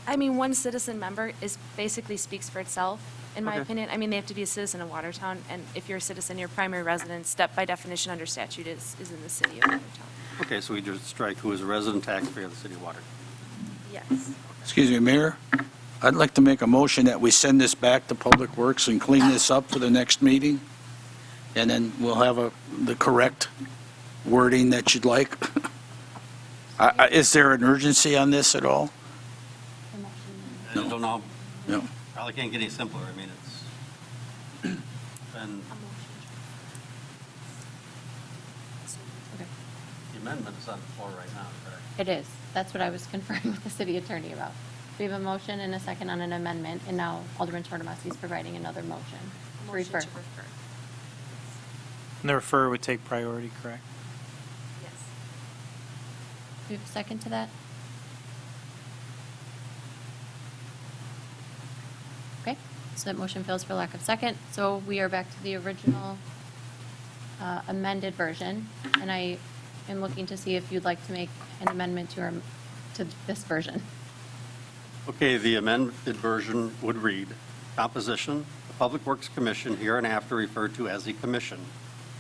I mean, one citizen member basically speaks for itself, in my Okay. opinion. I mean, they have to be a citizen of Watertown, and if you're a citizen, your primary residence, step by definition under statute, is in the city of Watertown. Okay, so we just strike who is a resident taxpayer of the city of Watertown. Yes. Excuse me, Mayor, I'd like to make a motion that we send this back to Public Works and clean this up for the next meeting, and then we'll have the correct wording that you'd like. Is there an urgency on this at all? I don't know, No. probably can't get any simpler. I mean, it's been, Okay. the amendment is on the floor right now, correct? It is. That's what I was conferring with the city attorney about. We have a motion and a second on an amendment, and now Alderman Tortomasi is providing another motion. to Motion refer. to refer. And the refer would take priority, correct? Yes. Do you have a second to that? Okay, so that motion fails for lack of second. So we are back to the original amended version, and I am looking to see if you'd like to make an amendment to this version. Okay, the amended version would read, composition, the Public Works Commission, hereinafter referred to as the Commission,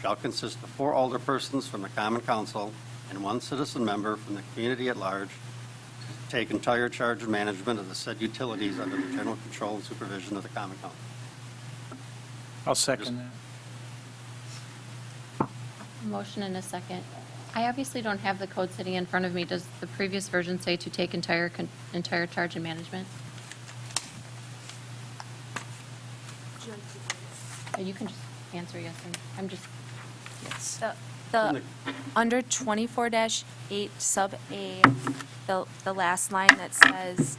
shall consist of 4 alderpersons from the Common Council and 1 citizen member from the community at large, to take entire charge of management of the said utilities under the general control and supervision of the Common Council. I'll second that. Motion and a second. I obviously don't have the code sitting in front of me. Does the previous version say to take entire charge of management? You can just answer yes, and I'm just, Yes. Under 24-8 sub A, the last line that says,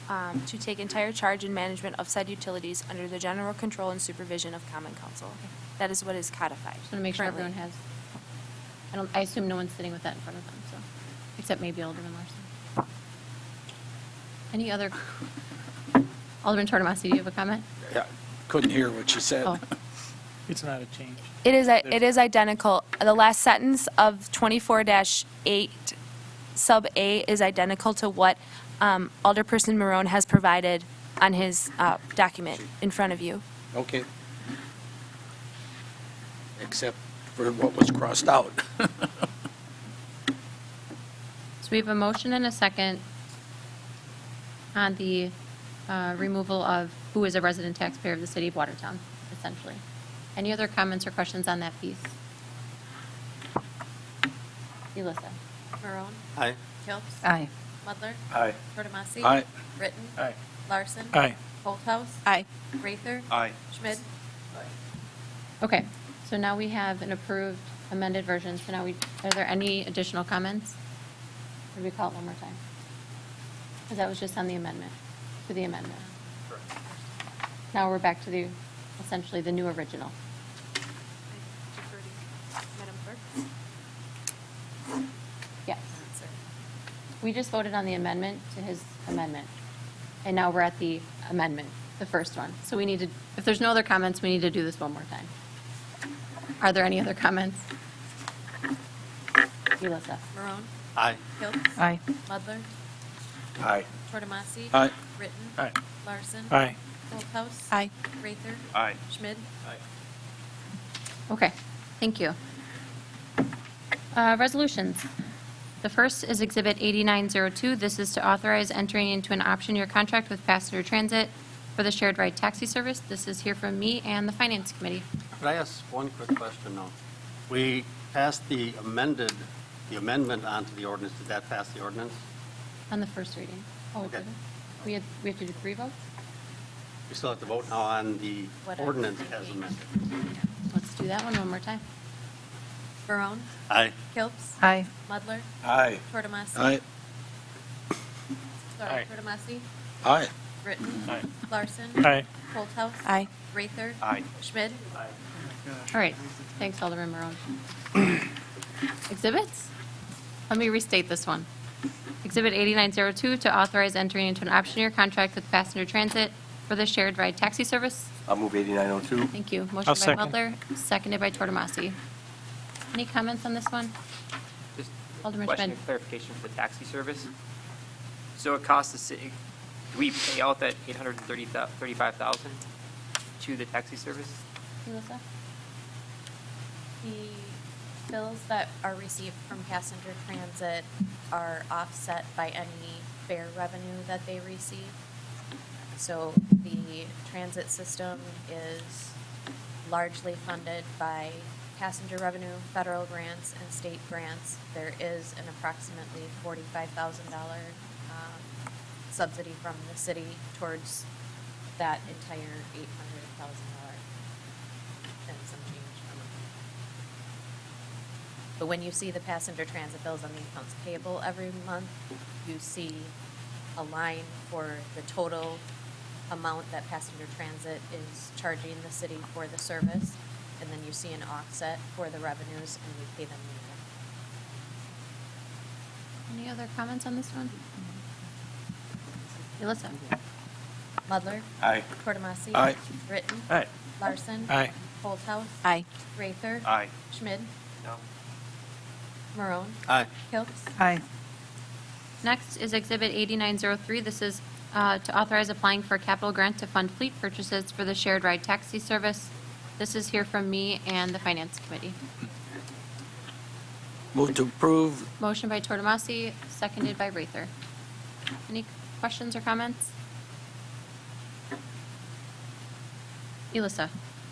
to take entire charge and management of said utilities under the general control and supervision of Common Council. That is what is codified. Just want to make sure currently. everyone has, I assume no one's sitting with that in front of them, so, except maybe Alderman Larson. Any other, Alderman Tortomasi, do you have a comment? Yeah, couldn't hear what she said. Oh. It's not a change. It is identical. The last sentence of 24-8 sub A is identical to what Alderperson Marone has provided on his document in front of you. Okay. Except for what was crossed out. So we have a motion and a second on the removal of who is a resident taxpayer of the city of Watertown, essentially. Any other comments or questions on that piece? Elissa? Marone? Aye. Kilps? Aye. Mudler? Aye. Tortomasi? Aye. Britton? Aye. Larson? Aye. Holthouse? Aye. Rather? Aye. Schmidt? Okay, so now we have an approved amended version, so now are there any additional comments? Or do we call it one more time? Because that was just on the amendment, to the amendment. Now we're back to essentially the new original. Madam Clerk? Yes. We just voted on the amendment to his amendment, and now we're at the amendment, the first one. So we need to, if there's no other comments, we need to do this one more time. Are there any other comments? Elissa? Marone? Aye. Kilps? Aye. Mudler? Aye. Tortomasi? Aye. Britton? Aye. Larson? Aye. Holthouse? Aye. Rather? Aye. Schmidt? Okay, thank you. Resolutions. The first is Exhibit 8902. This is to authorize entering into an option year contract with Passenger Transit for the shared ride taxi service. This is here from me and the Finance Committee. Could I ask one quick question, though? We passed the amendment onto the ordinance. Did that pass the ordinance? On the first reading. Oh, it Okay. didn't? We have to do 3 votes? We still have to vote now on the What I'm ordinance as thinking. amended. Let's do that one more time. Marone? Aye. Kilps? Aye. Mudler? Aye. Tortomasi? Aye. Sorry, Aye. Tortomasi? Aye. Britton? Aye. Larson? Aye. Holthouse? Aye. Rather? Aye. Schmidt? All right, thanks, Alderman Marone. Exhibits? Let me restate this one. Exhibit 8902 to authorize entering into an option year contract with Passenger Transit for the shared ride taxi service. I'll move 8902. Thank you. I'll Motion by second. Butler, seconded by Tortomasi. Any comments on this one? Just Alderman question Schmidt. and clarification for the taxi service. So it costs the city, do we pay out that $835,000 to the taxi service? Melissa? The bills that are received from passenger transit are offset by any fare revenue that they receive. So the transit system is largely funded by passenger revenue, federal grants, and state grants. There is an approximately $45,000 subsidy from the city towards that entire $800,000 and some change. But when you see the passenger transit bills on the accounts payable every month, you see a line for the total amount that passenger transit is charging the city for the service, and then you see an offset for the revenues, and we pay them later. Any other comments on this one? Melissa? Mudler? Aye. Tortomasi? Aye. Britton? Aye. Larson? Aye. Holthouse? Aye. Rather? Aye. Schmidt? No. Marone? Aye. Kilps? Aye. Next is Exhibit 8903. This is to authorize applying for a capital grant to fund fleet purchases for the shared ride taxi service. This is here from me and the Finance Committee. Move to approve. Motion by Tortomasi, seconded by Rather. Any questions or comments? Elissa?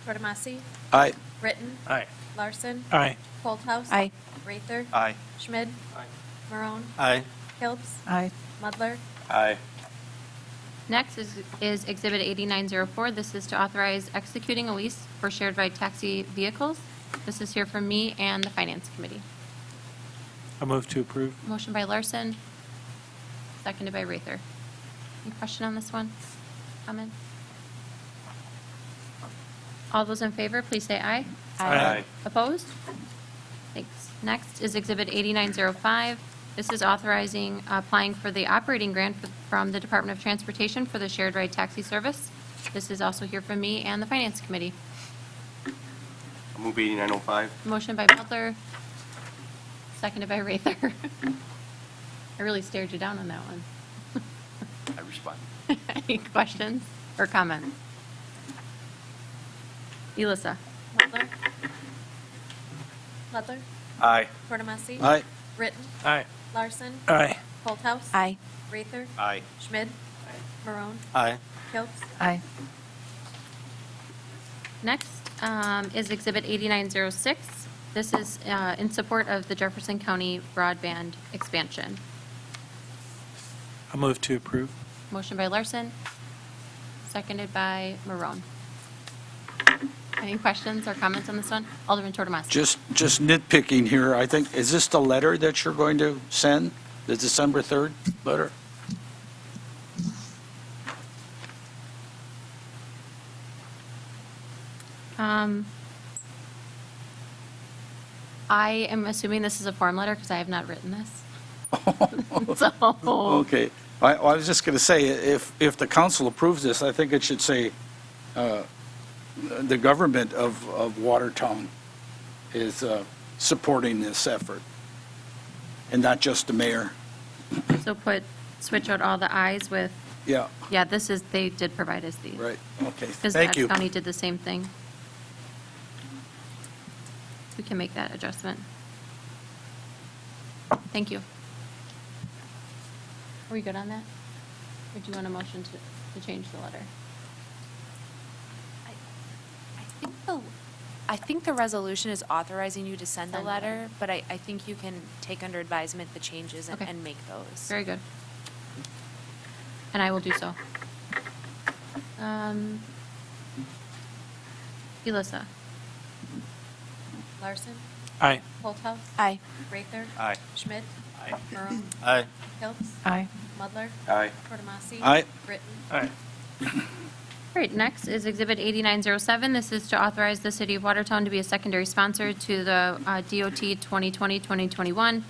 Tortomasi? Aye. Britton? Aye. Larson? Aye. Holthouse? Aye. Rather? Aye. Schmidt? Marone? Aye. Kilps? Aye. Mudler? Aye. Next is Exhibit 8904. This is to authorize executing a lease for shared ride taxi vehicles. This is here from me and the Finance Committee. I move to approve. Motion by Larson, seconded by Rather. Any question on this one? Comment? All those in favor, please say aye. Aye. Opposed? Thanks. Next is Exhibit 8905. This is authorizing applying for the operating grant from the Department of Transportation for the shared ride taxi service. This is also here from me and the Finance Committee. I'll move 8905. Motion by Butler, seconded by Rather. I really stared you down on that one. I respond. Any questions or comments? Elissa? Ludler? Ludler? Aye. Quartermassey? Aye. Britton? Aye. Larson? Aye. Holthouse? Aye. Rather? Aye. Schmid? Marone? Aye. Pilks? Aye. Next is Exhibit 8906. This is in support of the Jefferson County broadband expansion. I move to approve. Motion by Larson, seconded by Marone. Any questions or comments on this one? Alderman Tortomasi. Just nitpicking here, I think, is this the letter that you're going to send, the December 3rd letter? I am assuming this is a form letter because I have not written this. So, Okay. I was just going to say, if the council approves this, I think it should say, the government of Watertown is supporting this effort, and not just the mayor. so switch out all the I's with, Yeah, yeah, this is, they did provide us these. right, okay. Because Thank you. County did the same thing. We can make that adjustment. Thank you. Are we good on that? Or do you want a motion to change the letter? I think the resolution is authorizing you to send a Send a letter. letter, but I think you can take under advisement the changes Okay. and make those. Very good. And I will do so. Elissa? Larson? Aye. Holthouse? Aye. Rather? Aye. Schmid? Aye. Marone? Aye. Pilks? Aye. Mudler? Aye. Quartermassey? Aye. Britton? Aye. Great, next is Exhibit 8907. This is to authorize the City of Watertown to be a secondary sponsor to the DOT 2020-2021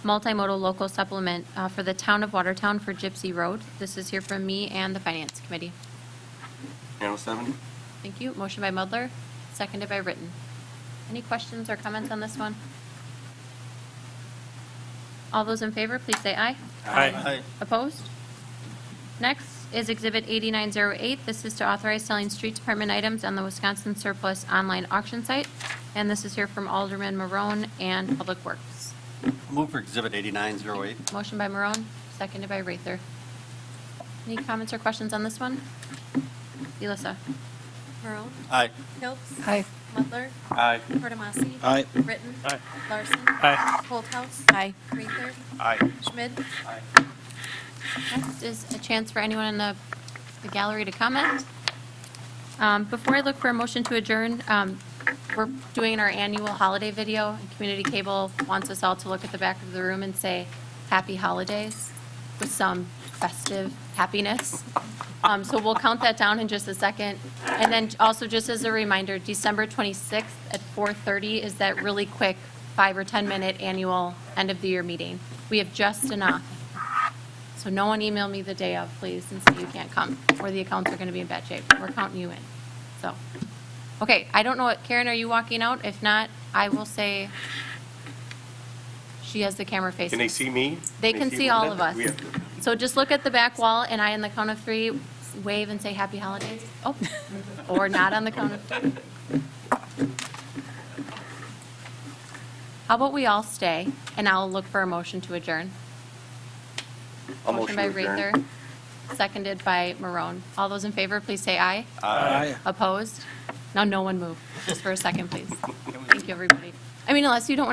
multimodal local supplement for the town of Watertown for Gypsy Road. This is here from me and the Finance Committee. 907. Thank you. Motion by Mudler, seconded by Britton. Any questions or comments on this one? All those in favor, please say aye. Aye. Opposed? Next is Exhibit 8908. This is to authorize selling street department items on the Wisconsin Surplus online auction site. And this is here from Alderman Marone and Public Works. Move for Exhibit 8908. Motion by Marone, seconded by Rather. Any comments or questions on this one? Elissa? Marone? Aye. Pilks? Aye. Mudler? Aye. Quartermassey? Aye. Britton? Aye. Larson? Aye. Holthouse? Aye. Rather? Aye. Schmid? Next is a chance for anyone in the gallery to comment. Before I look for a motion to adjourn, we're doing our annual holiday video, and Community Cable wants us all to look at the back of the room and say, "Happy Holidays," with some festive happiness. So we'll count that down in just a second. And then also, just as a reminder, December 26th at 4:30 is that really quick 5 or 10-minute annual end-of-the-year meeting. We have just enough. So no one email me the day of, please, and say you can't come, or the accounts are going to be in bad shape. We're counting you in. So, okay, I don't know what, Karen, are you walking out? If not, I will say she has the camera facing. Can they see me? They can see all of us. We have to- So just look at the back wall, and I, on the count of 3, wave and say Happy Holidays. Oh, or not on the count of 3. How about we all stay, and I'll look for a motion to adjourn. I'll motion by to adjourn. Rather, seconded by Marone. All those in favor, please say aye. Aye. Opposed? Now, no one move. Just for a second, please. Thank you, everybody. I mean, unless you don't want to